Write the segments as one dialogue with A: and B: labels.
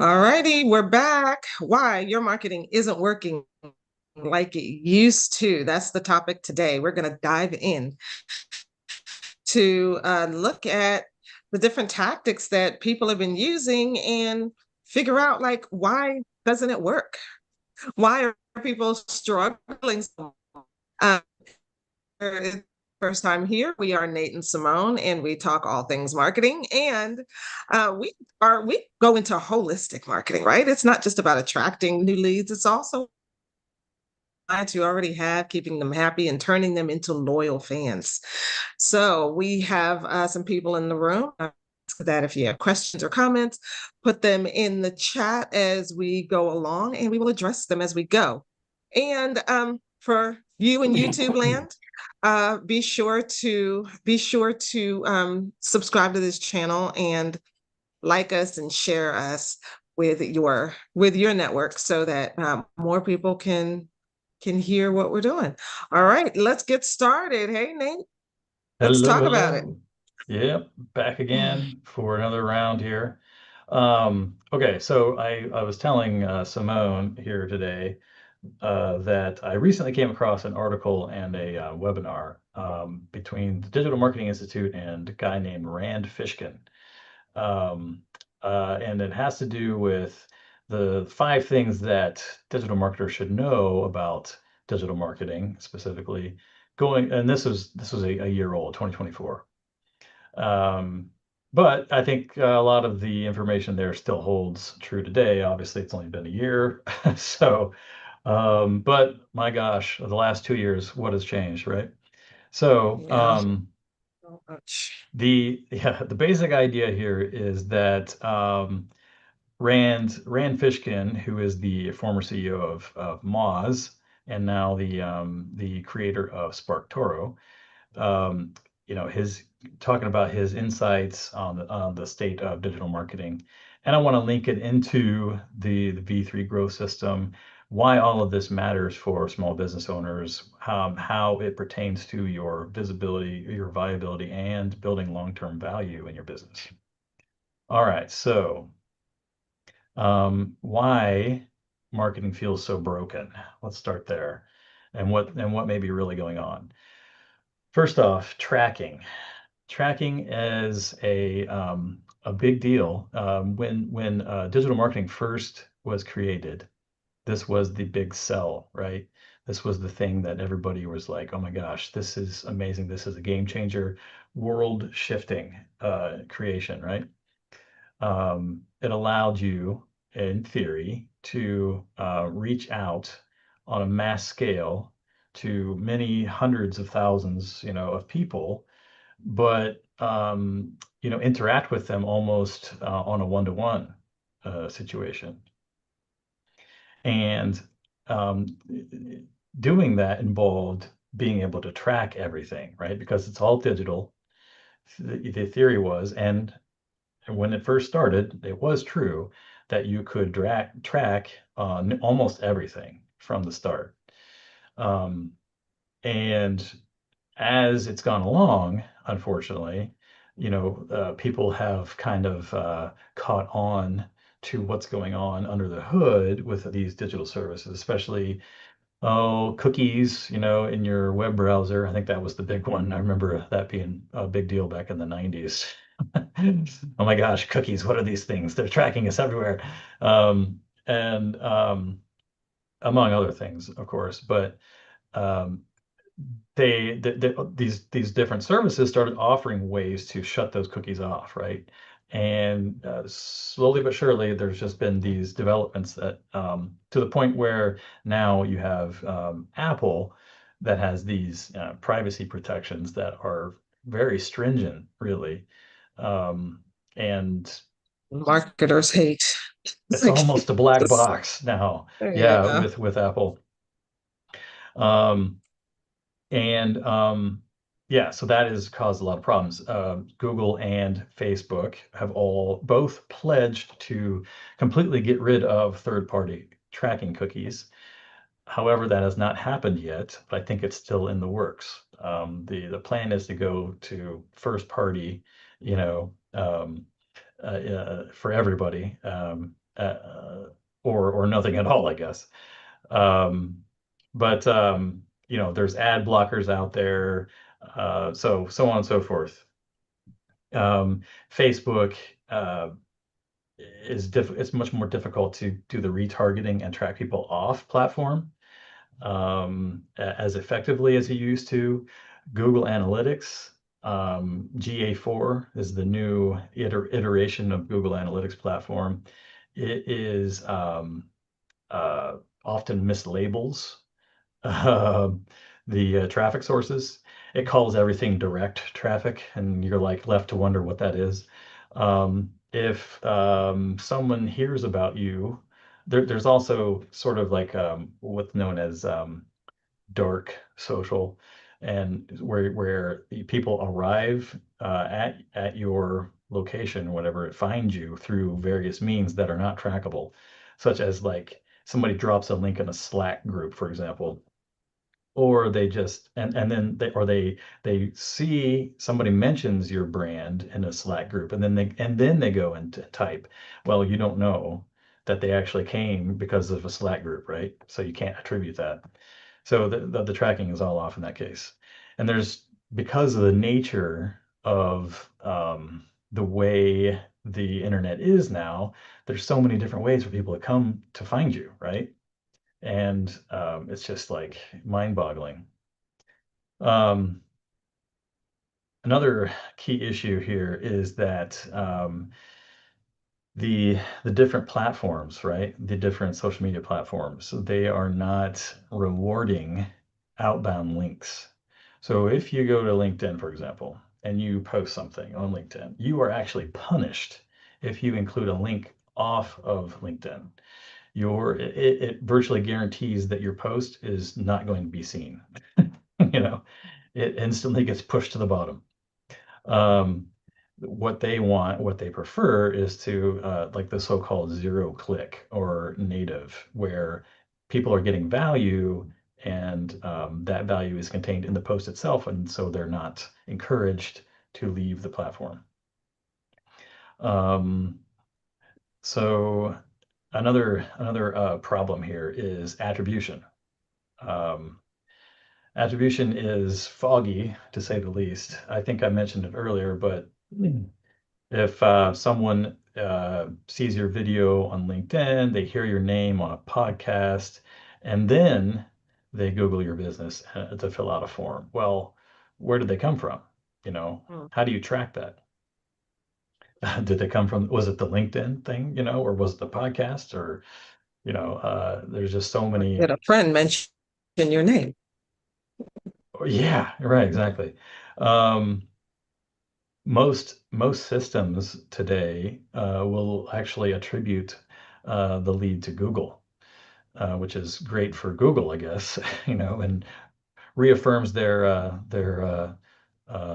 A: All righty, we're back. Why your marketing isn't working like it used to. That's the topic today. We're going to dive in to look at the different tactics that people have been using and figure out like why doesn't it work? Why are people struggling so much? First time here, we are Nate and Simone, and we talk all things marketing. And we go into holistic marketing, right? It's not just about attracting new leads; it's also clients you already have, keeping them happy and turning them into loyal fans. So we have some people in the room. That if you have questions or comments, put them in the chat as we go along, and we will address them as we go. And for you in YouTube land, be sure to subscribe to this channel and like us and share us with your network so that more people can hear what we're doing. All right, let's get started. Hey, Nate, let's
B: Hello,
A: talk about it.
B: hello. Yep, back again for another round here. Okay, so I was telling Simone here today that I recently came across an article and a webinar between the Digital Marketing Institute and a guy named Rand Fishkin. And it has to do with the 5 things that digital marketers should know about digital marketing specifically going, and this was a year old, 2024. Um, but I think a lot of the information there still holds true today. Obviously, it's only been a year. So, but my gosh, the last 2 years, what has changed, right? So,
A: Yeah, so much.
B: the basic idea here is that Rand Fishkin, who is the former CEO of Moz and now the creator of SparkToro, um, his talking about his insights on the state of digital marketing. And I want to link it into the V3 growth system, why all of this matters for small business owners, how it pertains to your visibility, your viability, and building long-term value in your business. All right, so why marketing feels so broken. Let's start there, and what may be really going on. First off, tracking. Tracking is a big deal. When digital marketing first was created, this was the big sell, right? This was the thing that everybody was like, "Oh my gosh, this is amazing! This is a game changer, world shifting creation," right? It allowed you, in theory, to reach out on a mass scale to many hundreds of thousands, of people, but interact with them almost on a one-to-one situation. And um, doing that involved being able to track everything, right? Because it's all digital. The theory was, and when it first started, it was true that you could track almost everything from the start. Um, and as it's gone along, unfortunately, people have kind of caught on to what's going on under the hood with these digital services, especially cookies, in your web browser. I think that was the big one. I remember that being a big deal back in the 90s. Oh my gosh, cookies, what are these things? They're tracking us everywhere. And among other things, of course, but um, these different services started offering ways to shut those cookies off, right? And slowly but surely, there's just been these developments that to the point where now you have Apple that has these privacy protections that are very stringent, really. Um, and
A: Marketers hate. It's
B: it's
A: like,
B: almost a black box now, yeah,
A: yeah.
B: with Apple. Um, And yeah, so that has caused a lot of problems. Google and Facebook have all both pledged to completely get rid of third-party tracking cookies. However, that has not happened yet, but I think it's still in the works. The plan is to go to first party, for everybody. or nothing at all, I guess. Um, but there's ad blockers out there, so on and so forth. Facebook uh, it's much more difficult to do the retargeting and track people off platform as effectively as you used to. Google Analytics, GA4 is the new iteration of Google Analytics platform. It is uh, often mislabels uh, the traffic sources. It calls everything direct traffic, and you're like left to wonder what that is. If someone hears about you, there's also sort of like what's known as dark social, and where the people arrive at your location, whatever, it finds you through various means that are not trackable, such as like somebody drops a link in a Slack group, for example, or they just and then they see somebody mentions your brand in a Slack group, and then they go and type. Well, you don't know that they actually came because of a Slack group, right? So you can't attribute that. So the tracking is all off in that case. And there's, because of the nature of the way the internet is now, there's so many different ways for people to come to find you, right? And it's just like mind-boggling. Um, Another key issue here is that the different platforms, right? The different social media platforms, they are not rewarding outbound links. So if you go to LinkedIn, for example, and you post something on LinkedIn, you are actually punished if you include a link off of LinkedIn. It virtually guarantees that your post is not going to be seen. You know, it instantly gets pushed to the bottom. Um, what they prefer is to like the so-called zero click or native, where people are getting value, and that value is contained in the post itself, and so they're not encouraged to leave the platform. Um, so another problem here is attribution. Um, Attribution is foggy, to say the least. I think I mentioned it earlier, but if someone sees your video on LinkedIn, they hear your name on a podcast, and then they Google your business to fill out a form. Well, where did they come from? You know,
A: Hmm.
B: how do you track that? Did they come from, was it the LinkedIn thing, or was it the podcast? Or, there's just so
A: Or
B: many.
A: did a friend mention your name?
B: Yeah, right, exactly. Um, most systems today will actually attribute the lead to Google, which is great for Google, I guess, and reaffirms their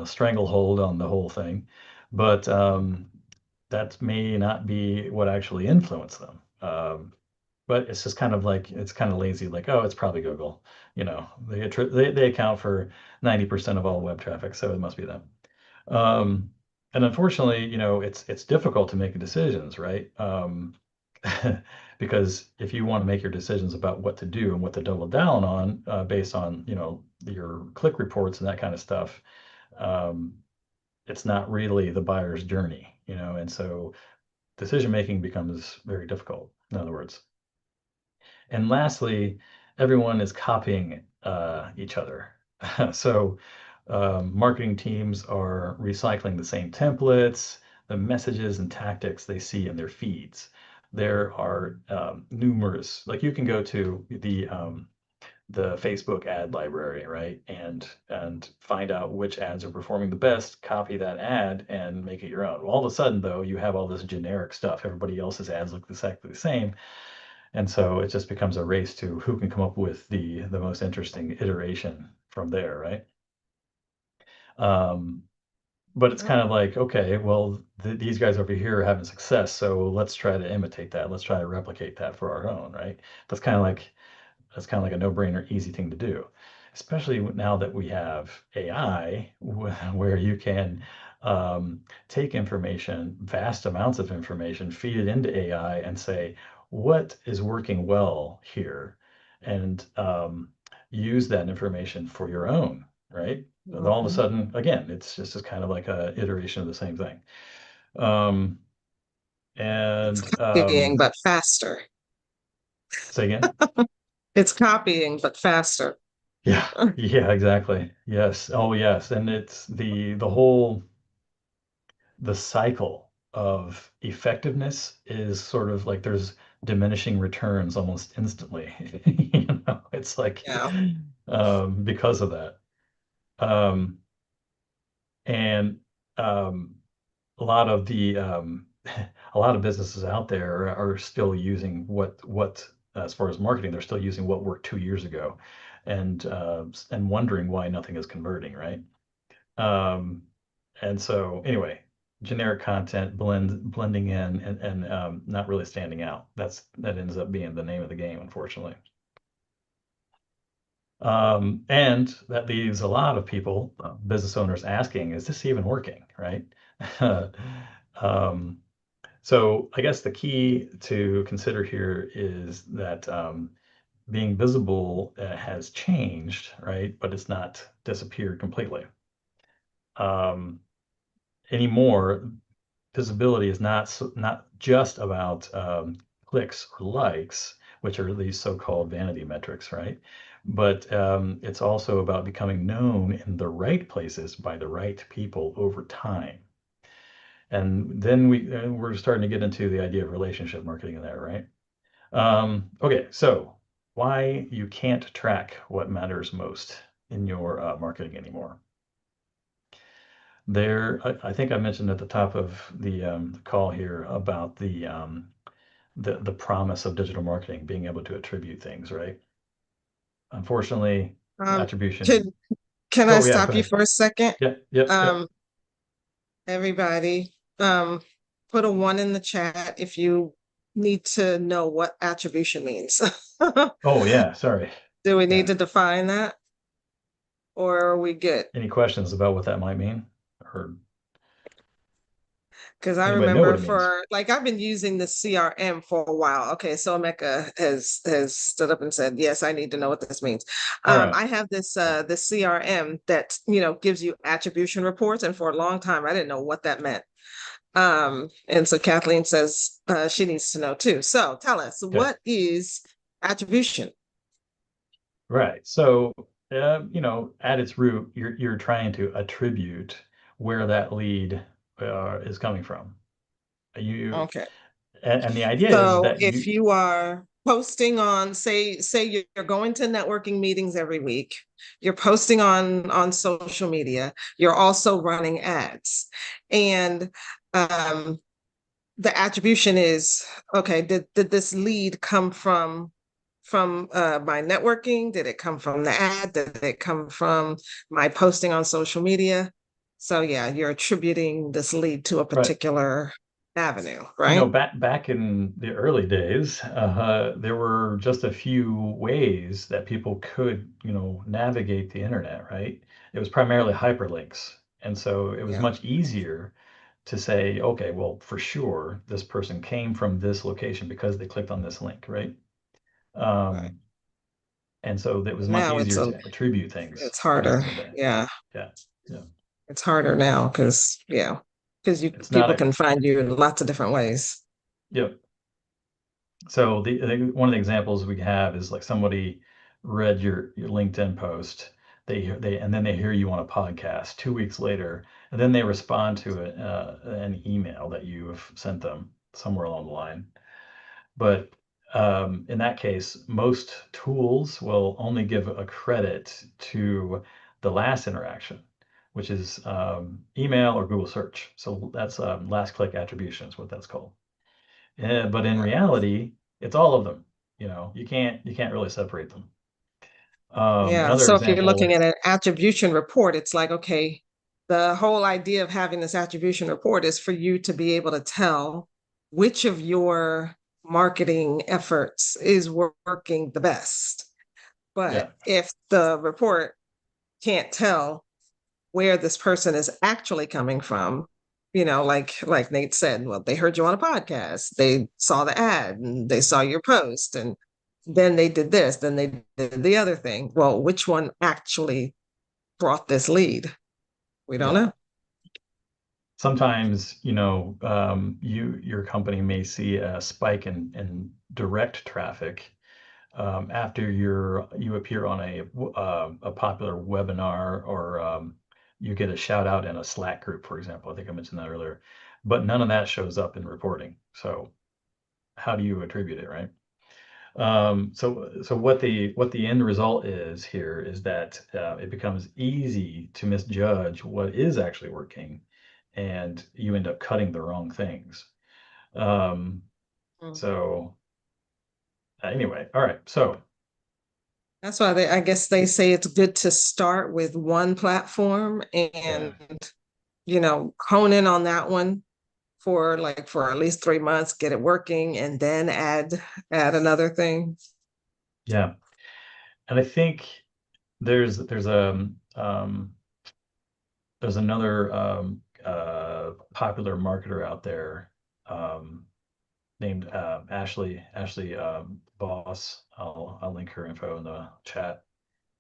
B: stranglehold on the whole thing. But that may not be what actually influenced them. But it's just kind of like, it's kind of lazy, like, oh, it's probably Google. They account for 90% of all web traffic, so it must be them. Um, and unfortunately, it's difficult to make decisions, right? Because if you want to make your decisions about what to do and what to double down on, based on, your click reports and that kind of stuff, um, it's not really the buyer's journey, and so decision making becomes very difficult, in other words. And lastly, everyone is copying each other. So marketing teams are recycling the same templates, the messages and tactics they see in their feeds. There are numerous, like you can go to the Facebook ad library, right? And find out which ads are performing the best, copy that ad and make it your own. Well, all of a sudden, though, you have all this generic stuff. Everybody else's ads look exactly the same. And so it just becomes a race to who can come up with the most interesting iteration from there, right? Um, but it's kind of like, okay, well, these guys over here are having success, so let's try to imitate that. Let's try to replicate that for our own, right? That's kind of like that's kind of like a no-brainer, easy thing to do, especially now that we have AI, where you can take information, vast amounts of information, feed it into AI and say, what is working well here? And use that information for your own, right? And all of a
A: Mhm.
B: sudden, again, it's just kind of like a iteration of the same thing. Um,
A: It's
B: and
A: copying, but faster.
B: say again.
A: It's copying, but faster.
B: Yeah, yeah, exactly. Yes. Oh, yes. And it's the cycle of effectiveness is sort of like there's diminishing returns almost instantly. It's like
A: Yeah.
B: because of that. Um, and um, a lot of the a lot of businesses out there are still using what as far as marketing, they're still using what worked 2 years ago, and wondering why nothing is converting, right? Um, and so anyway, generic content blending in and not really standing out. That ends up being the name of the game, unfortunately. And that leaves a lot of people, business owners, asking, is this even working, right? um, so I guess the key to consider here is that being visible has changed, right? But it's not disappeared completely. Um, Anymore, visibility is not just about clicks or likes, which are these so-called vanity metrics, right? But it's also about becoming known in the right places by the right people over time. And then we're starting to get into the idea of relationship marketing in there, right? Okay, so why you can't track what matters most in your marketing anymore. I think I mentioned at the top of the call here about the promise of digital marketing being able to attribute things, right? Unfortunately,
A: Um,
B: attribution.
A: can can I
B: Oh yeah, go
A: stop you
B: ahead.
A: for a second?
B: Yep, yep, yep.
A: Um, Everybody, put a one in the chat if you need to know what attribution means.
B: Oh yeah, sorry.
A: Do we need
B: Yeah.
A: to define that, or are we good?
B: Any questions about what that might mean, or
A: Because I
B: anybody know what
A: remember
B: it means?
A: for like I've been using the CRM for a while. Okay, so Mecca has stood up and said, "Yes, I need to know what this means."
B: All right.
A: I have this
B: Yeah.
A: the CRM that gives you attribution reports, and for a long time I didn't know what that meant. And so Kathleen says she needs to know too. So tell us,
B: Okay.
A: what is attribution?
B: Right. So, at its root, you're trying to attribute where that lead is coming from. You
A: Okay.
B: and the idea is
A: So
B: that
A: if you are posting on, say you're going to networking meetings every week, you're posting on social media, you're also running ads, and um, the attribution is okay. Did this lead come from my networking? Did it come from the ad? Did it come from my posting on social media? So yeah, you're attributing this lead to a
B: right.
A: particular avenue, right?
B: Back in the early days, there were just a few ways that people could, navigate the internet, right? It was primarily hyperlinks. And so it was
A: Yeah,
B: much easier to say, okay, well, for sure, this person came from this location because they clicked on this link, right?
A: right.
B: Um, and so it was much
A: Now
B: easier to attribute things
A: it's
B: back
A: harder.
B: in the day.
A: Yeah,
B: Yeah, yeah.
A: it's harder now because you
B: It's not
A: people
B: a,
A: can find you in lots of different ways.
B: yep. So one of the examples we have is like somebody read your LinkedIn post, and then they hear you on a podcast 2 weeks later, and then they respond to an email that you have sent them somewhere along the line. But in that case, most tools will only give a credit to the last interaction, which is email or Google search. So that's last click attribution is what that's called. But in
A: Yeah.
B: reality, it's all of them. You can't really separate them.
A: Yeah.
B: Another
A: So if you're looking
B: example,
A: at an attribution report, it's like, okay, the whole idea of having this attribution report is for you to be able to tell which of your marketing efforts is working the best.
B: yeah,
A: But if the report can't tell where this person is actually coming from. Like Nate said, well, they heard you on a podcast, they saw the ad, and they saw your post, and then they did this, then they did the other thing. Well, which one actually brought this lead? We don't
B: Yeah.
A: know.
B: Sometimes, your company may see a spike in direct traffic after you appear on a popular webinar, or you get a shout out in a Slack group, for example. I think I mentioned that earlier, but none of that shows up in reporting. So how do you attribute it, right? So what the end result is here is that it becomes easy to misjudge what is actually working, and you end up cutting the wrong things. Um,
A: Mm.
B: so anyway, all right. So
A: That's why I guess they say it's good to start with one platform and,
B: yeah,
A: hone in on that one for at least 3 months, get it working, and then add another thing.
B: yeah, and I think there's another popular marketer out there, um, named Ashley Boss. I'll link her info in the chat.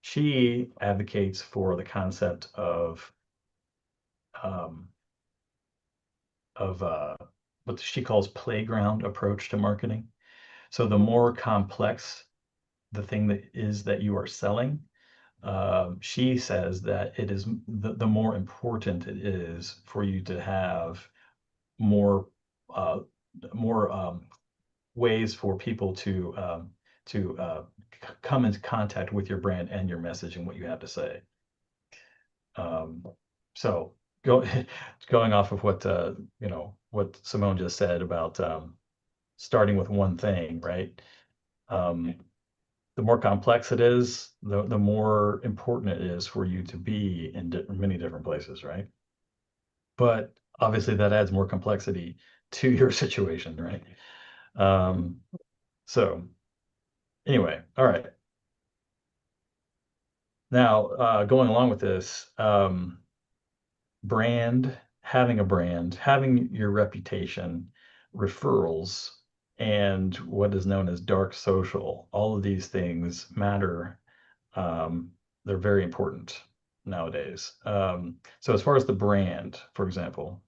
B: She advocates for the concept um, of what she calls playground approach to marketing. So the more complex the thing that is that you are selling, she says that it is the more important it is for you to have more uh, more ways for people to come into contact with your brand and your message and what you have to say. Um, so go, going off of what Simone just said about starting with one thing, right? Um, the more complex it is, the more important it is for you to be in many different places, right? But obviously that adds more complexity to your situation, right? Um, so anyway, all right. Now, going along with this, having your reputation, referrals, and what is known as dark social, all of these things matter. Um, they're very important nowadays. So as far as the brand, for example,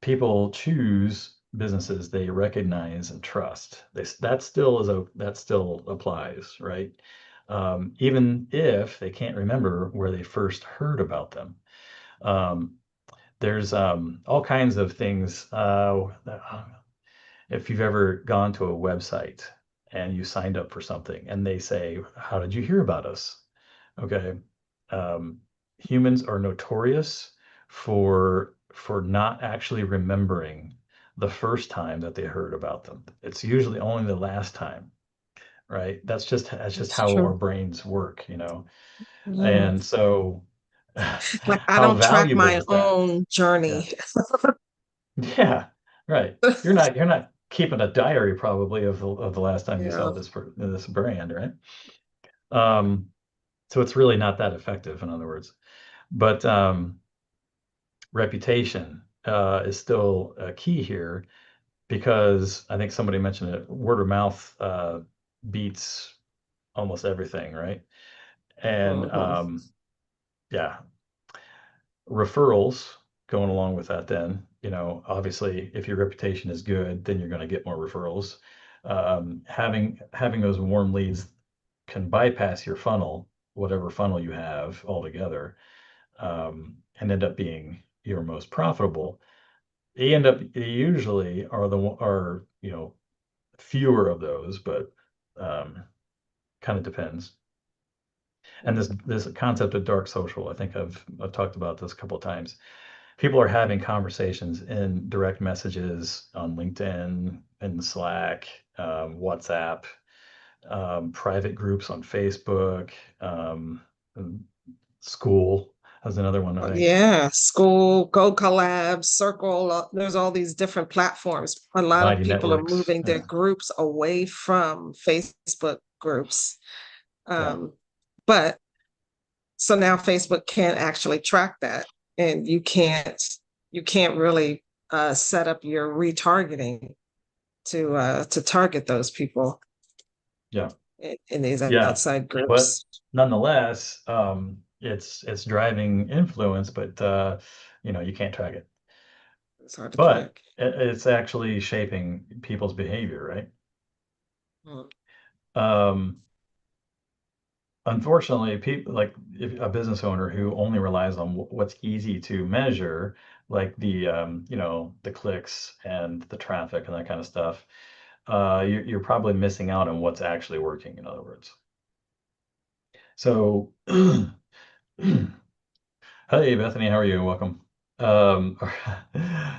B: people choose businesses they recognize and trust. That still applies, right? Even if they can't remember where they first heard about them. Um, there's all kinds of things. If you've ever gone to a website and you signed up for something and they say, "How did you hear about us?" Okay. Um, Humans are notorious for not actually remembering the first time that they heard about them. It's usually only the last time, right? That's just
A: That's
B: how our
A: true.
B: brains work, you know.
A: Mm.
B: And so
A: Like I
B: how
A: don't track
B: valuable
A: my
B: is that?
A: own
B: Yeah.
A: journey.
B: Yeah, right. You're not keeping a diary probably of the last time you
A: Yeah.
B: saw this brand, right? Um, so it's really not that effective, in other words. But reputation is still key here, because I think somebody mentioned it. Word of mouth beats almost everything, right? And
A: Mhm.
B: yeah, referrals going along with that. Then, obviously, if your reputation is good, then you're going to get more referrals. Having those warm leads can bypass your funnel, whatever funnel you have altogether, and end up being your most profitable. They usually are fewer of those, but um, kind of depends. And this concept of dark social, I think I've talked about this a couple of times. People are having conversations in direct messages on LinkedIn and Slack, WhatsApp, private groups on Facebook, and school has another one, I think.
A: Yeah, school, Go Collab, Circle. There's all these different platforms. A lot of
B: Mighty
A: people are
B: networks.
A: moving their
B: Yeah.
A: groups away from Facebook groups.
B: Yeah.
A: Um, but So now Facebook can't actually track that, and you can't really set up your retargeting to target those people
B: Yeah.
A: in these
B: Yeah.
A: outside
B: But
A: groups.
B: nonetheless, it's driving influence, but you can't track it.
A: It's hard to
B: But
A: track.
B: it's actually shaping people's behavior, right?
A: Mm.
B: Um, Unfortunately, people like if a business owner who only relies on what's easy to measure, like the clicks and the traffic and that kind of stuff, you're probably missing out on what's actually working, in other words. So, hey, Bethany, how are you? Welcome. Um,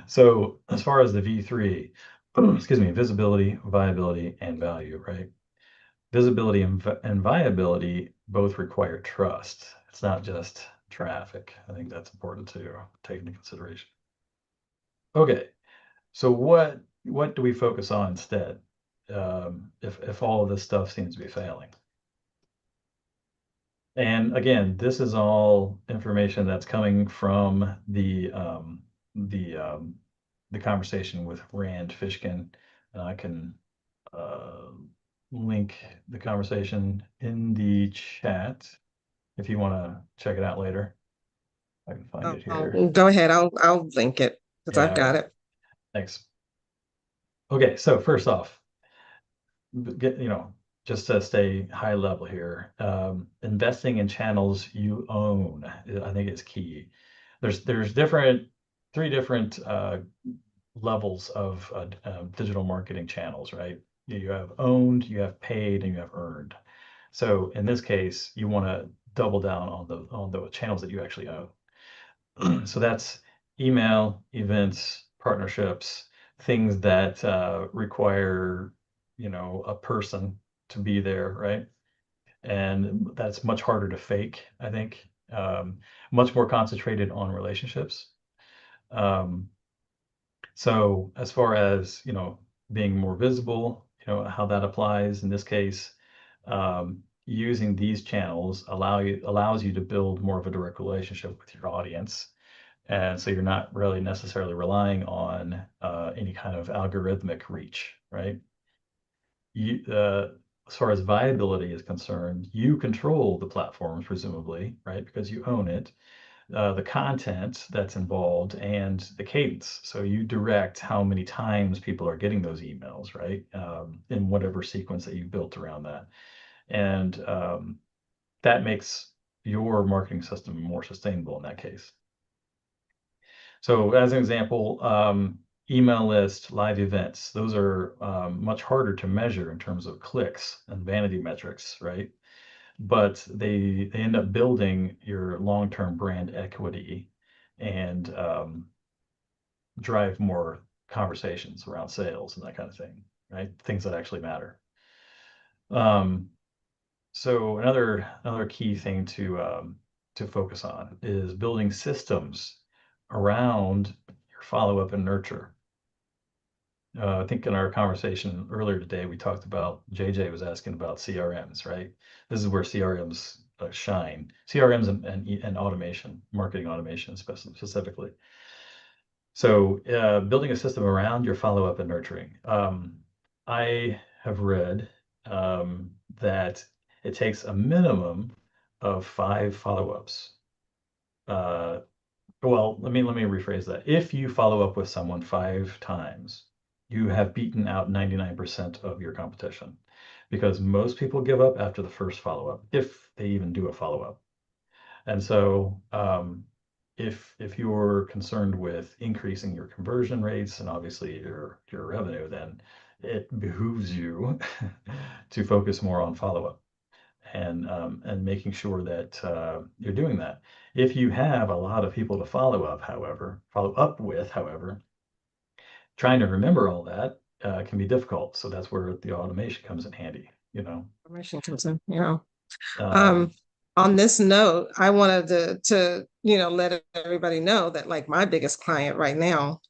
B: so as far as the V3, excuse me, visibility, viability, and value, right? Visibility and viability both require trust. It's not just traffic. I think that's important to take into consideration. Okay, so what do we focus on instead? If all of this stuff seems to be failing. And again, this is all information that's coming from the um, the conversation with Rand Fishkin. And I can uh, link the conversation in the chat if you want to check it out later. I can find it here.
A: Go ahead. I'll link it because I've
B: Yeah,
A: got it.
B: thanks. Okay, so first off, get just to stay high level here, investing in channels you own, I think is key. There's three different levels of digital marketing channels, right? You have owned, you have paid, and you have earned. So in this case, you want to double down on the channels that you actually own. So that's email, events, partnerships, things that require, a person to be there, right? And that's much harder to fake, I think. Much more concentrated on relationships. Um, so as far as, being more visible, how that applies in this case, using these channels allows you to build more of a direct relationship with your audience, and so you're not really necessarily relying on any kind of algorithmic reach, right? As far as viability is concerned, you control the platforms, presumably, right? Because you own it, the content that's involved, and the cadence. So you direct how many times people are getting those emails, right? In whatever sequence that you've built around that. And that makes your marketing system more sustainable in that case. So as an example, email list, live events, those are much harder to measure in terms of clicks and vanity metrics, right? But they end up building your long-term brand equity and drive more conversations around sales and that kind of thing, right? Things that actually matter. Um, so another key thing to focus on is building systems around your follow-up and nurture. I think in our conversation earlier today, we talked about JJ was asking about CRMs, right? This is where CRMs shine. CRMs and automation, marketing automation specifically. So building a system around your follow-up and nurturing. I have read that it takes a minimum of 5 follow-ups. Uh, well, let me rephrase that. If you follow up with someone 5 times, you have beaten out 99% of your competition, because most people give up after the first follow-up, if they even do a follow-up. And so, if you're concerned with increasing your conversion rates and obviously your revenue, then it behooves you to focus more on follow-up and making sure that you're doing that. If you have a lot of people to follow up with, however, trying to remember all that can be difficult. So that's where the automation comes in handy,
A: Information comes in, you know.
B: Um,
A: Um, on this note, I wanted to let everybody know that like my biggest client right now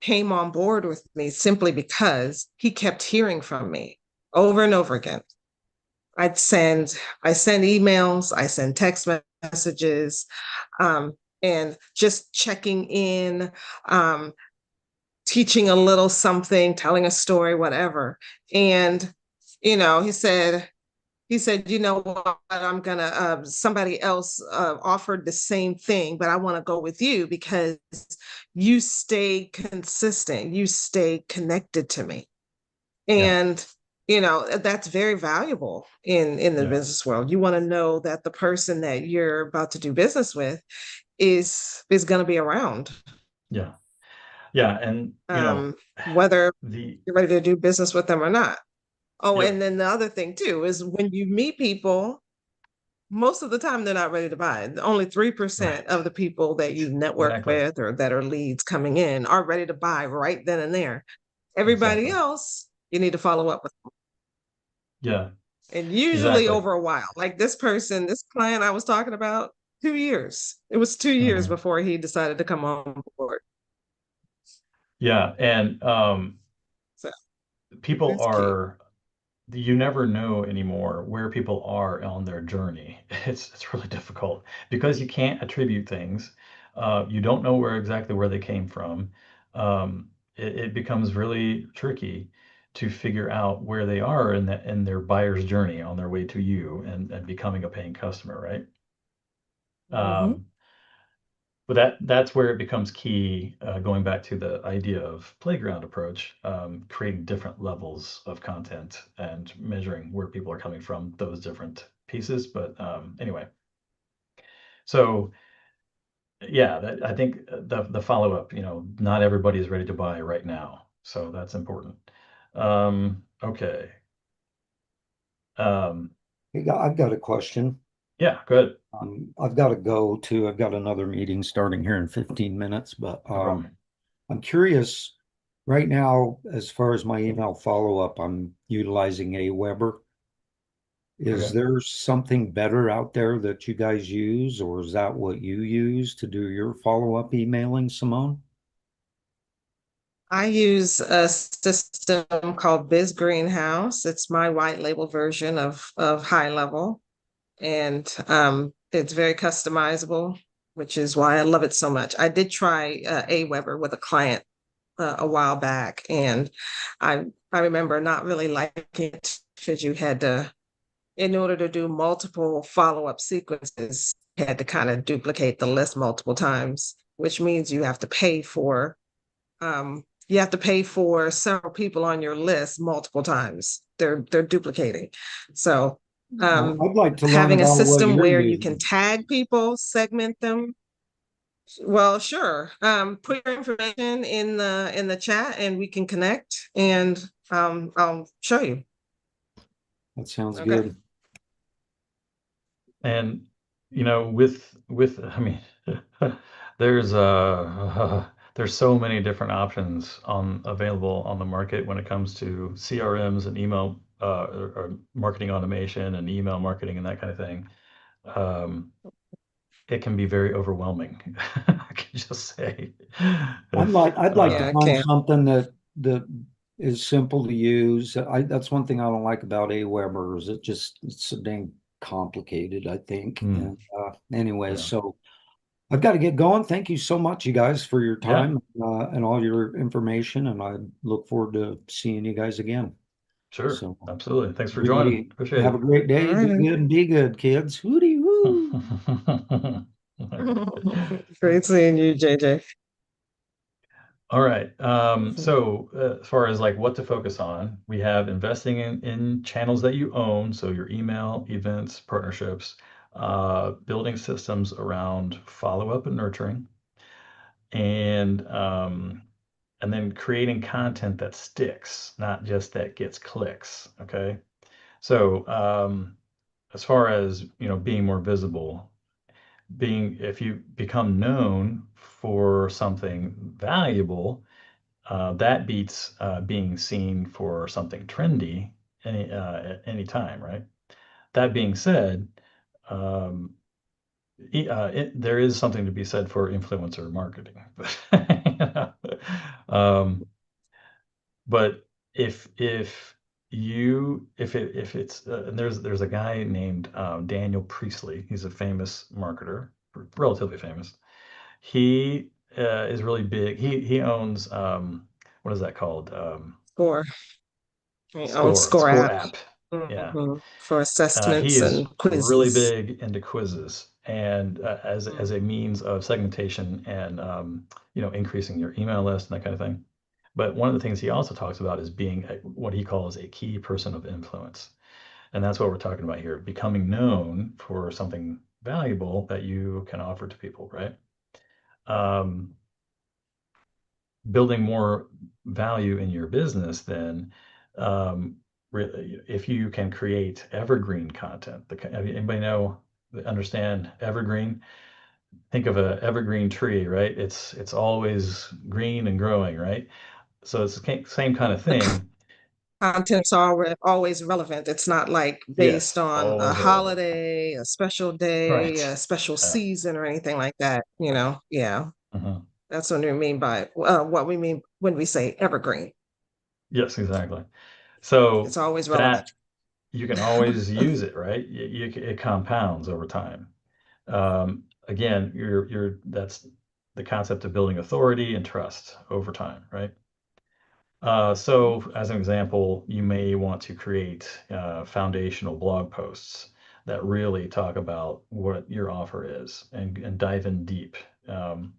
A: came on board with me simply because he kept hearing from me over and over again. I send emails, I send text messages, um, and just checking in, um, teaching a little something, telling a story, whatever. And, he said, you know what, I'm gonna, somebody else offered the same thing, but I want to go with you because you stay consistent, you stay connected to me.
B: Yeah.
A: And, that's very valuable in the
B: Yeah.
A: business world. You want to know that the person that you're about to do business with is going to be around,
B: Yeah. Yeah. And,
A: um, whether
B: the,
A: you're ready to do business with them or not. Oh,
B: yep,
A: and then the other thing too is when you meet people, most of the time they're not ready to buy. Only 3%
B: right.
A: of the people that you network
B: Exactly.
A: with or that are leads coming in are ready to buy right then and there. Everybody
B: Exactly.
A: else, you need to follow up with.
B: Yeah.
A: And usually
B: Exactly.
A: over a while. Like this person, this client I was talking about, 2 years. It was 2 years
B: Hmm.
A: before he decided to come on board.
B: Yeah. And
A: So
B: people
A: that's key.
B: are, you never know anymore where people are on their journey. It's really difficult because you can't attribute things. You don't know where they came from. It becomes really tricky to figure out where they are in their buyer's journey on their way to you and becoming a paying customer, right?
A: Hmm.
B: Um, but that's where it becomes key, going back to the idea of playground approach, creating different levels of content and measuring where people are coming from, those different pieces. But anyway, so yeah, I think the follow up, not everybody is ready to buy right now, so that's important. Okay. Um,
C: Hey, I've got a question.
B: yeah, good.
C: I've got to go to, I've got another meeting starting here in 15 minutes, but
B: No problem.
C: I'm curious right now, as far as my email follow-up, I'm utilizing Aweber. Is
B: Okay.
C: there something better out there that you guys use, or is that what you use to do your follow-up emailing, Simone?
A: I use a system called Biz Greenhouse. It's my white label version of High Level, and it's very customizable, which is why I love it so much. I did try Aweber with a client a while back, and I remember not really liking it because you had to, in order to do multiple follow-up sequences, you had to kind of duplicate the list multiple times, which means you have to pay for several people on your list multiple times. They're duplicating. So
C: I'd like to learn
A: having a
C: about what
A: system
C: you're
A: where you can
C: using.
A: tag people, segment them. Well, sure. Put your information in the chat and we can connect and I'll show you.
C: That sounds
A: Okay.
C: good.
B: And with I mean, there's there's so many different options on available on the market when it comes to CRMs and email, or marketing automation and email marketing and that kind of thing. Um, it can be very overwhelming. I can just say, if
C: I'd like to
A: Yeah, I
C: find
A: can.
C: something that is simple to use. That's one thing I don't like about Aweber is it's so dang complicated, I think.
B: hmm,
C: And anyway,
B: yeah,
C: so I've got to get going. Thank you so much, you guys, for your
B: yeah,
C: time and all your information, and I look forward to seeing you guys again.
B: sure,
C: So
B: absolutely. Thanks for joining.
C: everybody
B: Appreciate
C: have a
B: it.
C: great
A: All
C: day. Do
A: right.
C: good and be good, kids. Hooty hoo.
B: All right.
A: Great seeing you, JJ.
B: All right. So as far as like what to focus on, we have investing in channels that you own, so your email, events, partnerships, building systems around follow-up and nurturing, and and then creating content that sticks, not just that gets clicks. Okay. So as far as being more visible, being if you become known for something valuable, that beats being seen for something trendy at any time, right? That being said, um, there is something to be said for influencer marketing. um, but if if it's and there's a guy named Daniel Priestley. He's a famous marketer, relatively famous. He is really big. He owns what is that called?
A: Score. On Score
B: Score
A: app.
B: app. Yeah.
A: For
B: He
A: assessments
B: is
A: and
B: really
A: quizzes.
B: big into quizzes and as a means of segmentation and increasing your email list and that kind of thing. But one of the things he also talks about is being what he calls a key person of influence, and that's what we're talking about here: becoming known for something valuable that you can offer to people, right? Um, Building more value in your business, then um, if you can create evergreen content, anybody understand evergreen? Think of a evergreen tree, right? It's always green and growing, right? So it's the same kind of
A: The
B: thing.
A: content's always relevant. It's not like based
B: Yes,
A: on a
B: always relevant.
A: holiday, a special day,
B: Right.
A: a special
B: Yeah.
A: season, or anything like that. Yeah,
B: Mhm.
A: that's what we mean by what we mean when we say evergreen.
B: Yes, exactly. So
A: It's always relevant.
B: that you can always use it, right? It compounds over time. Again, that's the concept of building authority and trust over time, right? So as an example, you may want to create foundational blog posts that really talk about what your offer is and dive in deep. Um,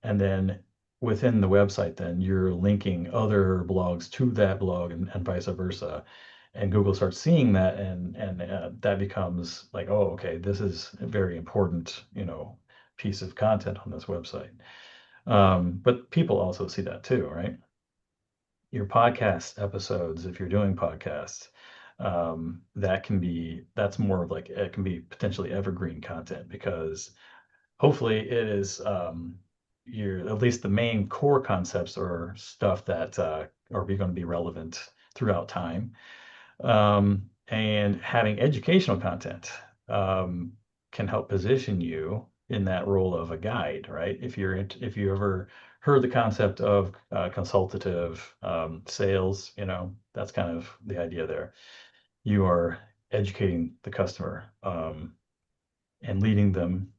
B: and then within the website, then you're linking other blogs to that blog and vice versa. And Google starts seeing that, and that becomes like, oh, okay, this is a very important, piece of content on this website. But people also see that too, right? Your podcast episodes, if you're doing podcasts, that's more of like it can be potentially evergreen content because hopefully it is your at least the main core concepts or stuff that are going to be relevant throughout time. And having educational content um, can help position you in that role of a guide, right? If you ever heard the concept of consultative sales, that's kind of the idea there. You are educating the customer and leading them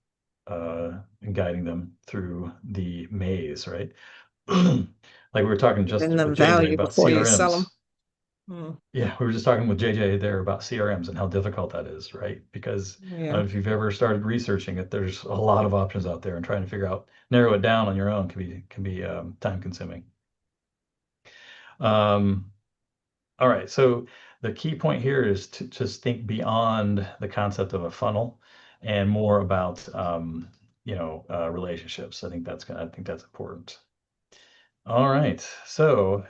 B: and guiding them through the maze, right? Like we were talking just
A: Giving them
B: with JJ
A: value
B: about
A: before you sell
B: CRMs.
A: them. Mm,
B: Yeah, we were just talking with JJ there about CRMs and how difficult that is, right? Because I don't
A: yeah.
B: know if you've ever started researching it, there's a lot of options out there, and trying to narrow it down on your own can be time consuming. Um, all right, so the key point here is to just think beyond the concept of a funnel and more about relationships. I think that's important. All right, so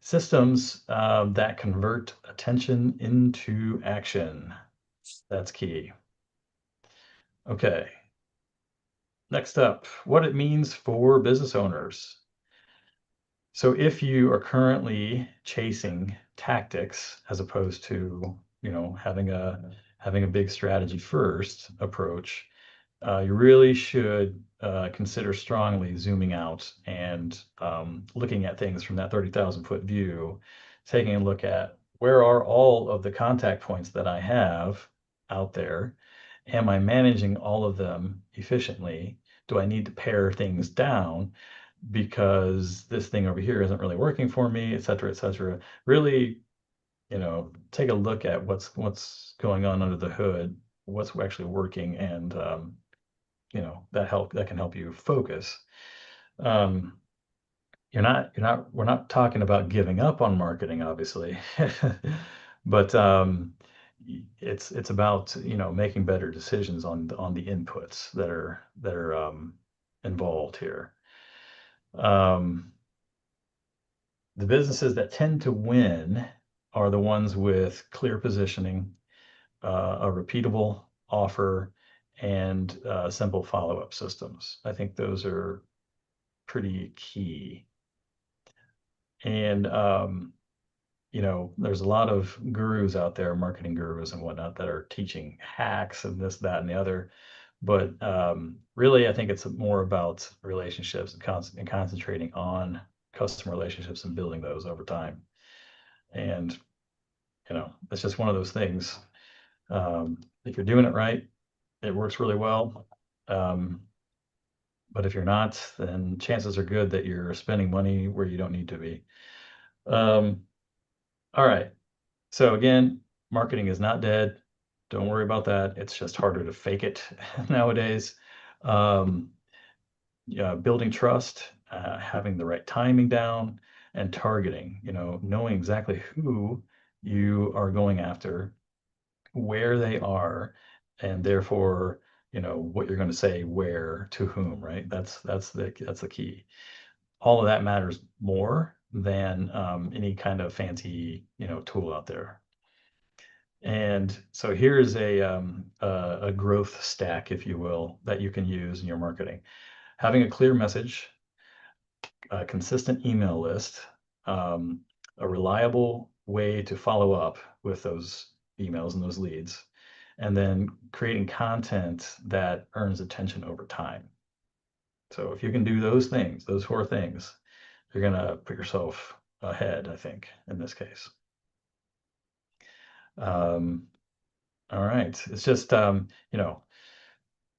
B: systems that convert attention into action. That's key. Okay, next up, what it means for business owners. So if you are currently chasing tactics as opposed to, having a big strategy first approach, you really should consider strongly zooming out and looking at things from that 30,000-foot view, taking a look at where are all of the contact points that I have out there? Am I managing all of them efficiently? Do I need to pare things down because this thing over here isn't really working for me, et cetera, et cetera? Really, take a look at what's going on under the hood, what's actually working, and that can help you focus. Um, we're not talking about giving up on marketing, obviously, but it's about making better decisions on the inputs that are involved here. Um, the businesses that tend to win are the ones with clear positioning, a repeatable offer, and simple follow-up systems. I think those are pretty key. And there's a lot of gurus out there, marketing gurus and whatnot, that are teaching hacks and this, that, and the other. But really, I think it's more about relationships and concentrating on customer relationships and building those over time. And, it's just one of those things. If you're doing it right, it works really well. But if you're not, then chances are good that you're spending money where you don't need to be. All right. So again, marketing is not dead. Don't worry about that. It's just harder to fake it nowadays. Building trust, having the right timing down, and targeting, knowing exactly who you are going after, where they are, and therefore, what you're going to say where to whom, right? That's the key. All of that matters more than any kind of fancy, tool out there. And so here's a growth stack, if you will, that you can use in your marketing. Having a clear message, a consistent email list, a reliable way to follow up with those emails and those leads, and then creating content that earns attention over time. So if you can do those things, those 4 things, you're going to put yourself ahead, I think, in this case. All right. It's just,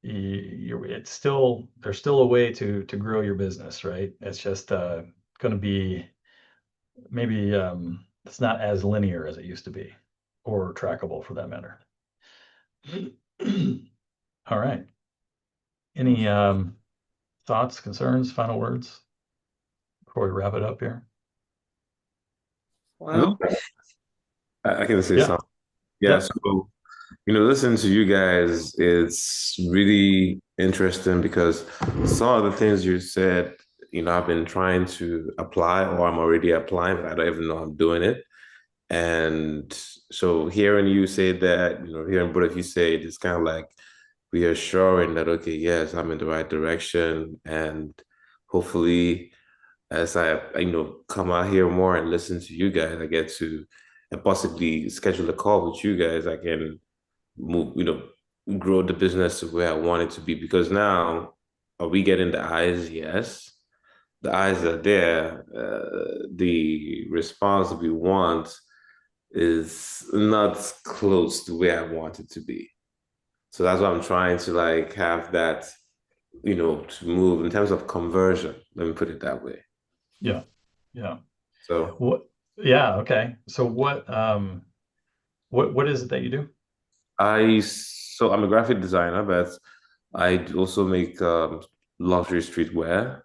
B: it's still, there's still a way to grow your business, right? It's just going to be maybe it's not as linear as it used to be, or trackable for that matter. All right. Any thoughts, concerns, final words before we wrap it up here?
A: Wow.
D: I can say
B: Yeah.
D: something. Yeah,
B: Yeah.
D: so listening to you guys, it's really interesting because some of the things you said, I've been trying to apply or I'm already applying, but I don't even know I'm doing it. And so hearing you say that, hearing both of you say it, it's kind of like reassuring that, okay, yes, I'm in the right direction. And hopefully, as I, come out here more and listen to you guys, I get to and possibly schedule a call with you guys. I can move, grow the business to where I want it to be. Because now, are we getting the eyes? Yes. The eyes are there. The response we want is not close to where I want it to be. So that's why I'm trying to like have that, to move in terms of conversion. Let me put it that way.
B: Yeah. Yeah.
D: So
B: What? Yeah. Okay. So what is it that you do?
D: so I'm a graphic designer, but I also make luxury streetwear.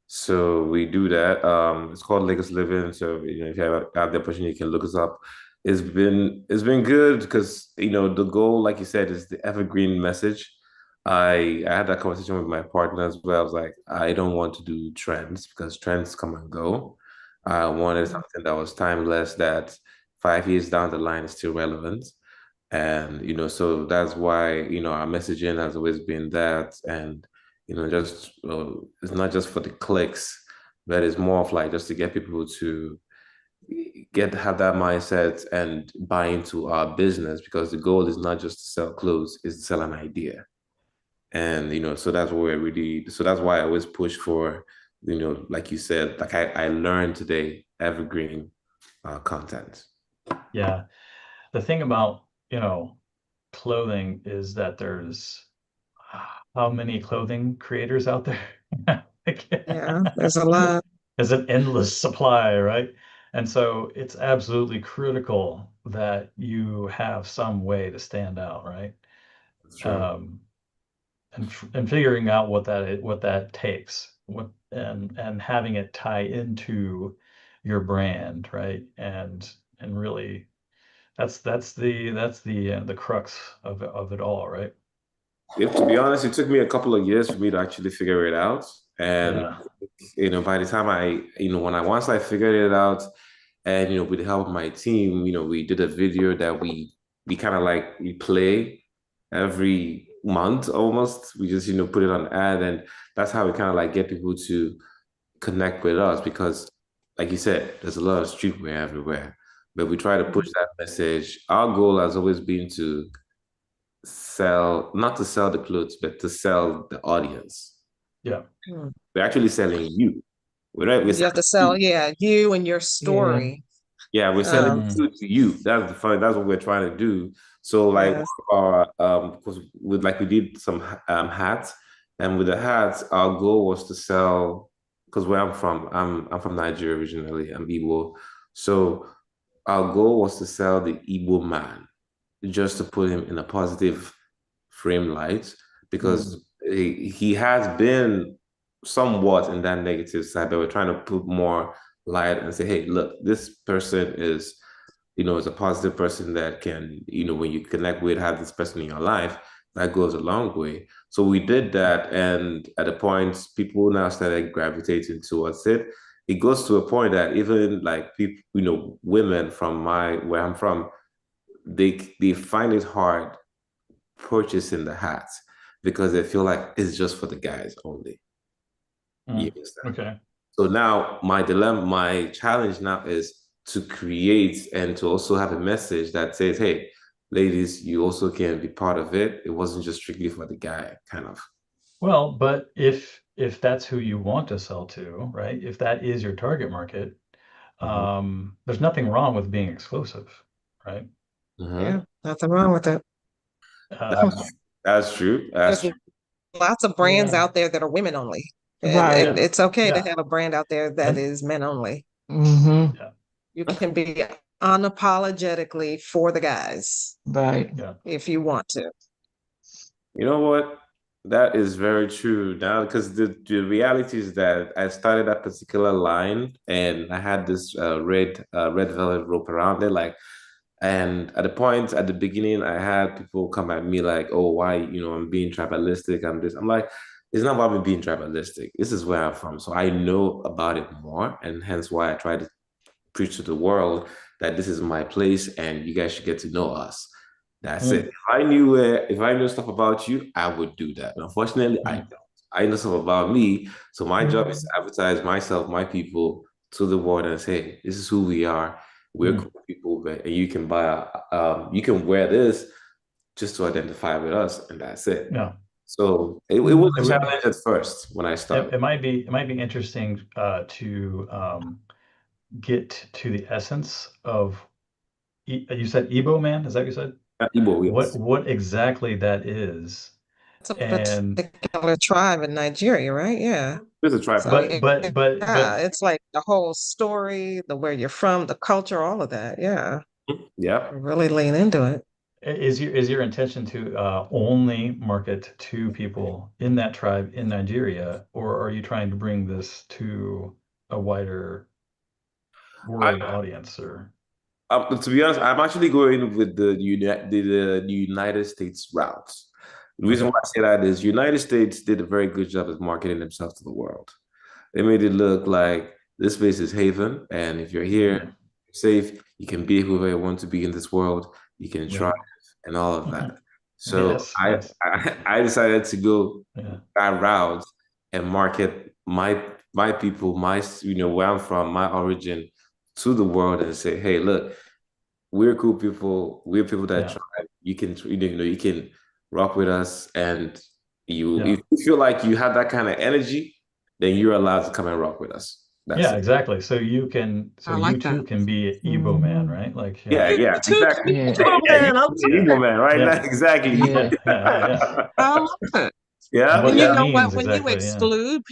D: So we do that. It's called Lagos Living. So if you have the opportunity, you can look us up. It's been good because the goal, like you said, is the evergreen message. I had that conversation with my partner as well. I was like, I don't want to do trends because trends come and go. I wanted something that was timeless, that 5 years down the line is still relevant. And so that's why our messaging has always been that. And just it's not just for the clicks, but it's more of like just to get people to have that mindset and buy into our business, because the goal is not just to sell clothes, it's to sell an idea. And so that's what we're really, so that's why I always push for, like you said, like I learned today, evergreen content.
B: Yeah. The thing about, clothing is that there's how many clothing creators out there? Like,
A: Yeah, there's a lot.
B: there's an endless supply, right? And so it's absolutely critical that you have some way to stand out, right?
D: That's true.
B: And figuring out what that takes, and having it tie into your brand, right? And really, that's the crux of it all, right?
D: If to be honest, it took me a couple of years for me to actually figure it out. And
B: Yeah.
D: by the time when I once I figured it out, and with the help of my team, we did a video that we kind of like we play every month almost. We just put it on ad, and that's how we kind of like get people to connect with us, because like you said, there's a lot of streetwear everywhere. But we try to push that message. Our goal has always been to sell, not to sell the clothes, but to sell the audience.
B: Yeah.
A: Hmm.
D: We're actually selling you. We're
A: You have to sell,
D: selling you.
A: yeah, you and your
C: Yeah.
A: story.
D: Yeah, we're selling to you. That's the fun. That's what we're trying to do. So like
A: Yes.
D: our because we did some hats, and with the hats, our goal was to sell because where I'm from, I'm from Nigeria originally. I'm Igbo. So our goal was to sell the Igbo man, just to put him in a positive frame light because he has been somewhat in that negative side, but we're trying to put more light and say, hey, look, this person is, is a positive person that can, when you connect with, have this person in your life, that goes a long way. So we did that, and at a point, people now started gravitating towards it. It goes to a point that even like people, women from where I'm from, they find it hard purchasing the hats because they feel like it's just for the guys only. You understand?
B: Okay.
D: So now my dilemma, my challenge now is to create and to also have a message that says, hey, ladies, you also can be part of it. It wasn't just strictly for the guy, kind of.
B: Well, but if that's who you want to sell to, right? If that is your target market, there's nothing wrong with being exclusive, right?
A: Yeah, nothing wrong with it.
D: That's true. That's
A: There's
D: true.
A: lots of brands out there that are women only. And
E: Right.
A: it's okay to
B: Yeah.
A: have a brand out there that
B: And
A: is men only.
B: yeah,
A: You can be unapologetically for the guys
E: Right.
B: yeah.
A: if you want to.
D: You know what? That is very true now because the reality is that I started that particular line and I had this red velvet rope around it, like, and at the point at the beginning, I had people come at me like, "Oh, why? I'm being tribalistic. I'm this." I'm like, it's not about me being tribalistic. This is where I'm from, so I know about it more, and hence why I try to preach to the world that this is my place and you guys should get to know us. That's it. If I knew stuff about you, I would do that. Unfortunately, I don't. I know stuff about me, so my job is to advertise myself, my people to the world and say, hey, this is who we are. We're cool people, and you can you can wear this just to identify with us, and that's it.
B: Yeah.
D: So it was a challenge at first when I started.
B: It might be interesting to get to the essence of you said Igbo man, is that what you said?
D: Igbo, yes.
B: What exactly that is.
A: It's a
B: And
A: particular tribe in Nigeria, right? Yeah.
D: There's a tribe.
A: So
B: but
A: it's like the whole story, the where you're from, the culture, all of that. Yeah.
D: Yeah.
A: Really lean into it.
B: is your intention to only market to people in that tribe in Nigeria, or are you trying to bring this to a wider world audience? Or
D: To be honest, I'm actually going with the United States route. The reason why I say that is United States did a very good job of marketing themselves to the world. They made it look like this place is haven, and if you're here, you're safe, you can be whoever you want to be in this world, you can thrive and all of that. So
B: Yes,
D: I decided to go
B: yeah.
D: that route and market my people, where I'm from, my origin to the world and say, hey, look, we're cool people. We're people that try. You can, you can rock with us, and if you feel like you have that kind of energy, then you're allowed to come and rock with us. That's it.
B: Exactly. So you too can be Igbo man, right? Like
D: Yeah, exactly.
E: Yeah.
A: Man, I
D: Igbo man, right?
B: Yeah.
D: That's exactly.
B: Yeah.
A: love it.
D: Yeah.
B: What
A: And you
B: that
A: know
B: means
A: what? When you
B: exactly,
A: exclude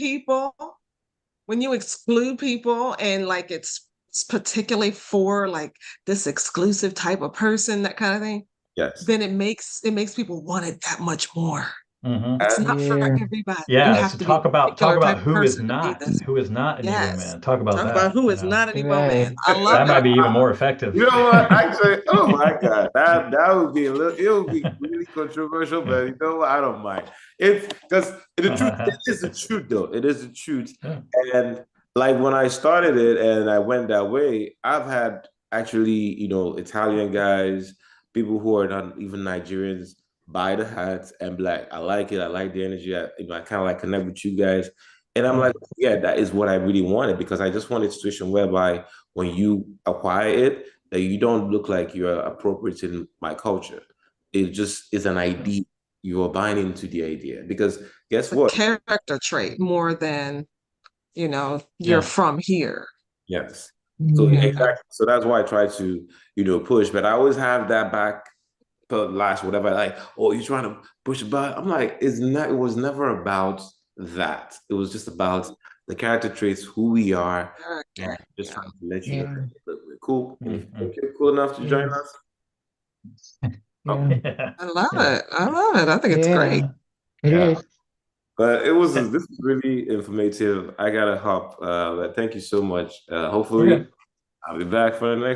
A: people and like it's particularly for like this exclusive type of person, that kind of thing,
D: Yes.
A: then it makes people want it that much more.
B: Mm-hmm.
A: It's not for
E: Yeah.
A: everybody.
B: Yeah,
A: You
B: so
A: have to be a
B: talk
A: particular
B: about
A: type of
B: who is
A: person to be
B: not
A: this.
B: an Igbo man. Talk about
A: Talk
B: that.
A: about who is not an Igbo man.
E: Right.
A: I love
B: That might
A: it.
B: be even more effective.
D: You know what? Actually, oh my God, that would be it would be really controversial, but you know what? I don't mind. It's because the truth, it is the truth, though. It is the truth.
B: Yeah.
D: And like when I started it and I went that way, I've had actually, Italian guys, people who are not even Nigerians, buy the hats and be like, I like it. I like the energy. I kind of like connect with you guys. And I'm like, yeah, that is what I really wanted because I just wanted a situation whereby when you acquire it, that you don't look like you're appropriating my culture. It just is an idea. You are buying into the idea because guess
A: It's a
D: what?
A: character trait more than, you're from here.
D: Yes. So
A: Yeah.
D: exactly. So that's why I try to, push. But I always have that back lash, whatever. Like, oh, you're trying to push it back. I'm like, it's not. It was never about that. It was just about the character traits, who we are, and
A: Character.
D: just
A: Yeah.
D: trying to let you know
E: Yeah.
D: that look, we're cool. And if you
B: Mhm.
D: think you're cool enough to join
E: Yeah.
D: us,
E: Yeah.
B: Yeah.
A: I love
B: Yeah.
A: it. I love it. I think it's
E: Yeah.
A: great.
B: Yeah.
E: It
D: yeah.
E: is.
D: But
B: Yeah.
D: this is really informative. I gotta hop. But thank you so much.
B: Okay.
D: Hopefully, I'll be back for the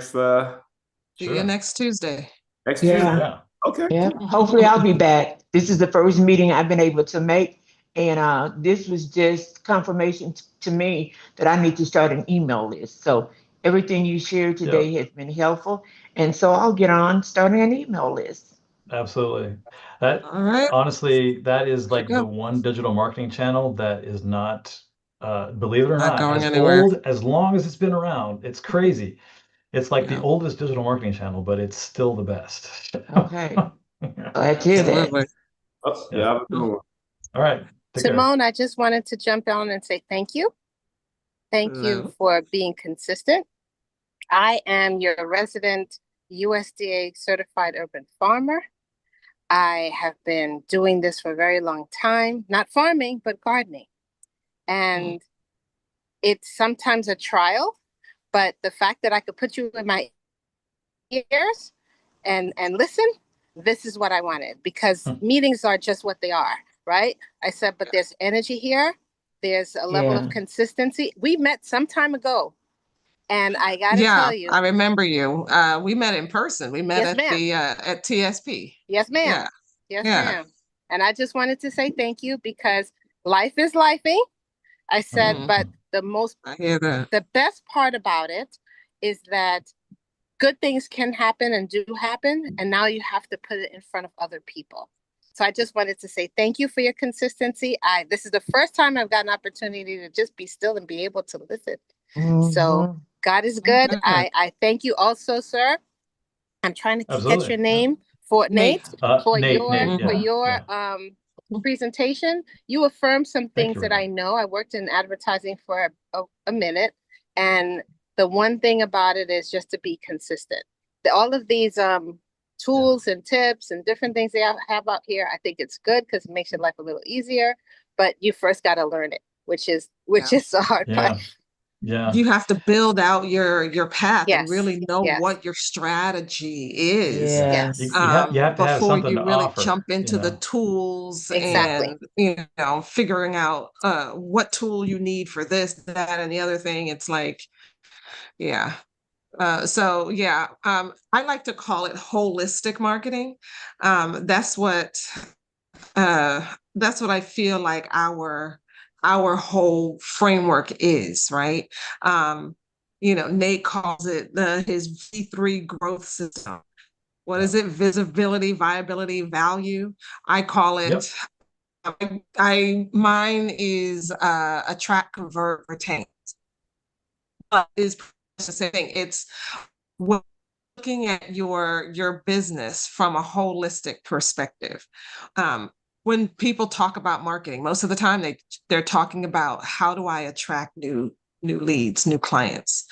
A: See you
B: Sure.
A: next Tuesday.
D: next Tuesday.
E: Yeah.
B: Yeah.
D: Okay.
E: Yeah. Hopefully I'll be back. This is the first meeting I've been able to make. And this was just confirmation to me that I need to start an email list. So everything you shared
B: Yep.
E: today has been helpful. And so I'll get on starting an email list.
B: Absolutely. That
A: All right.
B: honestly, that is
A: There you
B: like the
A: go.
B: one digital marketing channel that is not, believe it or
A: Not
B: not,
A: going
B: as
A: anywhere.
B: old as long as it's been around. It's crazy. It's like the
A: Yeah.
B: oldest digital marketing channel, but it's still the best.
E: Okay.
B: Yeah.
E: Glad to hear that.
A: Absolutely.
D: Oh,
B: Yeah.
D: yeah, have a good one.
B: All right. Take care.
F: Simone, I just wanted to jump on and say thank you. Thank you
A: No.
F: for being consistent. I am your resident USDA certified urban farmer. I have been doing this for a very long time, not farming, but gardening. And it's sometimes a trial, but the fact that I could put you in my ears and listen, this is what I wanted, because meetings are just what they are, right? I said, but there's energy here. There's a level
E: Yeah.
F: of consistency. We met some time ago, and I got to
A: Yeah,
F: tell you,
A: I remember you. We met in person. We met
F: yes,
A: at
F: ma'am.
A: the at TSP.
F: Yes, ma'am.
A: Yeah.
F: Yes,
A: Yeah.
F: ma'am. And I just wanted to say thank you, because life is lifing. I said,
A: Mhm.
F: but
A: I hear that.
F: the best part about it is that good things can happen and do happen, and now you have to put it in front of other people. So I just wanted to say thank you for your consistency. This is the first time I've got an opportunity to just be still and be able to listen. So
E: Mhm.
F: God is good.
A: Okay.
F: I thank you also, sir. I'm trying to catch
B: Absolutely.
F: your
B: Yeah.
F: name for
A: Nate.
F: Nate, for
B: Nate,
F: your
B: Nate.
F: for
B: Yeah.
F: your
B: Yeah.
F: presentation. You affirmed some
B: Thank
F: things
B: you,
F: that I
B: Renee.
F: know. I worked in advertising for a minute, and the one thing about it is just to be consistent. All of these tools and tips and different things they have out here, I think it's good because it makes your life a little easier. But you first got to learn it, which is
A: Yeah.
F: the hard part.
B: Yeah. Yeah.
A: You have to build out your path and
F: Yes.
A: really know
F: Yes.
A: what your strategy is.
B: Yeah.
E: Yeah.
F: Yes.
B: You have to have
A: Before
B: something
A: you
B: to
A: really
B: offer,
A: jump into
B: you
A: the
B: know.
A: tools
F: Exactly.
A: and figuring out what tool you need for this, that, and the other thing. It's like, yeah. So yeah, I like to call it holistic marketing. That's what I feel like our whole framework is, right? Nate calls it his V3 growth system. What is
B: Yeah.
A: it? Visibility, viability, value. I call
B: Yep.
A: it. Mine is attract, convert, retain. But is the same thing. It's when looking at your business from a holistic perspective. Um, when people talk about marketing, most of the time they're talking about how do I attract new leads, new clients.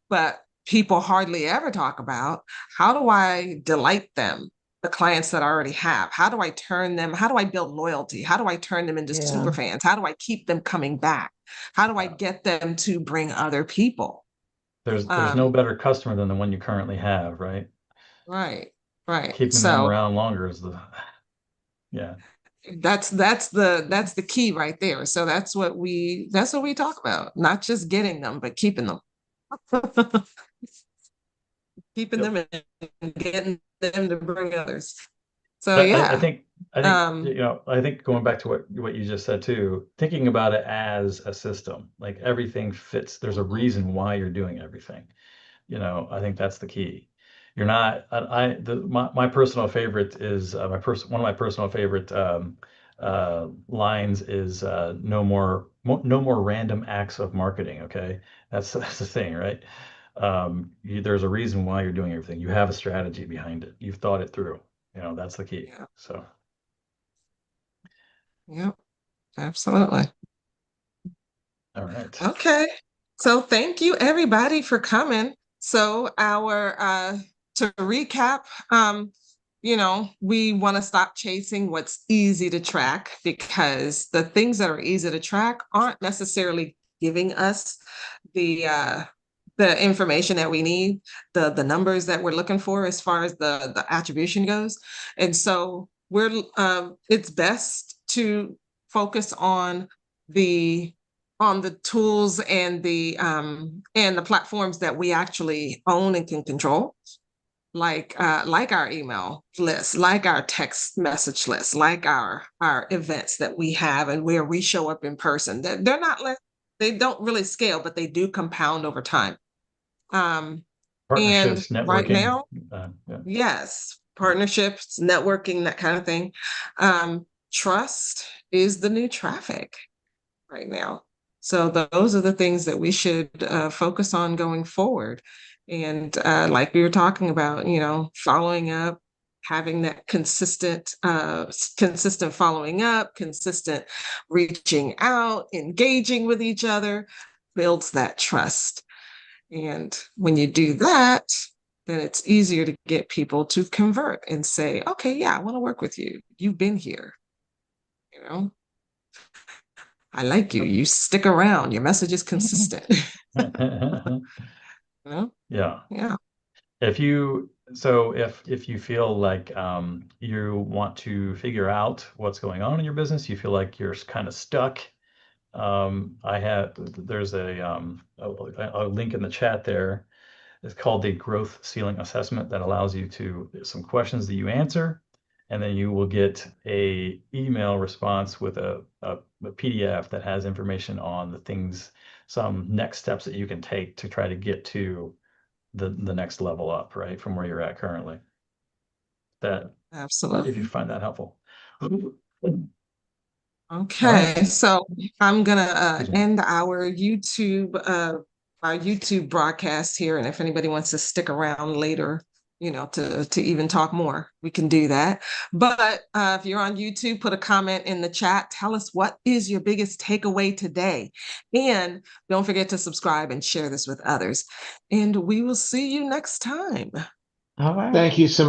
A: But people hardly ever talk about how do I delight them, the clients that I already have? How do I build loyalty? How do I turn them into
E: Yeah.
A: super fans? How do I keep them coming back? How do I get them to bring other people?
B: There's no
A: Um,
B: better customer than the one you currently have, right?
A: right, right.
B: Keeping them
A: So
B: around longer is the yeah.
A: that's the key right there. So that's what we talk about, not just getting them, but keeping them. Keeping
B: Yep.
A: them and getting them to bring others. So
B: I
A: yeah.
B: think
A: Um,
B: I think going back to what you just said too, thinking about it as a system, like everything fits. There's a reason why you're doing everything. I think that's the key. You're not. My personal favorite is one of my personal favorite lines is no more random acts of marketing. Okay, that's the thing, right? There's a reason why you're doing everything. You have a strategy behind it. You've thought it through. That's the key.
A: yeah,
B: So,
A: yeah, absolutely.
B: all right.
A: Okay. So thank you everybody for coming. So to recap, we want to stop chasing what's easy to track, because the things that are easy to track aren't necessarily giving us the information that we need, the numbers that we're looking for as far as the attribution goes. And so it's best to focus on the tools and the platforms that we actually own and can control, like our email list, like our text message list, like our events that we have and where we show up in person. They're not they don't really scale, but they do compound over time. And
B: Partnerships,
A: right
B: networking.
A: now,
B: Yeah.
A: yes, partnerships, networking, that kind of thing. Trust is the new traffic right now. So those are the things that we should focus on going forward. And like we were talking about, following up, having that consistent following up, consistent reaching out, engaging with each other, builds that trust. And when you do that, then it's easier to get people to convert and say, okay, yeah, I want to work with you. You've been here. I like you. You stick around. Your message is consistent.
B: Yeah.
A: Yeah.
B: If you feel like you want to figure out what's going on in your business, you feel like you're kind of stuck. There's a link in the chat there. It's called the Growth Ceiling Assessment, that allows you some questions that you answer, and then you will get a email response with a PDF that has information on some next steps that you can take to try to get to the next level up, right, from where you're at currently. That
A: Absolutely.
B: if you find that helpful.
A: Okay,
B: right.
A: So I'm gonna end our YouTube broadcast here, and if anybody wants to stick around later, to even talk more, we can do that. But if you're on YouTube, put a comment in the chat. Tell us, what is your biggest takeaway today? And don't forget to subscribe and share this with others. And we will see you next time.
E: All right.
G: Thank you so much.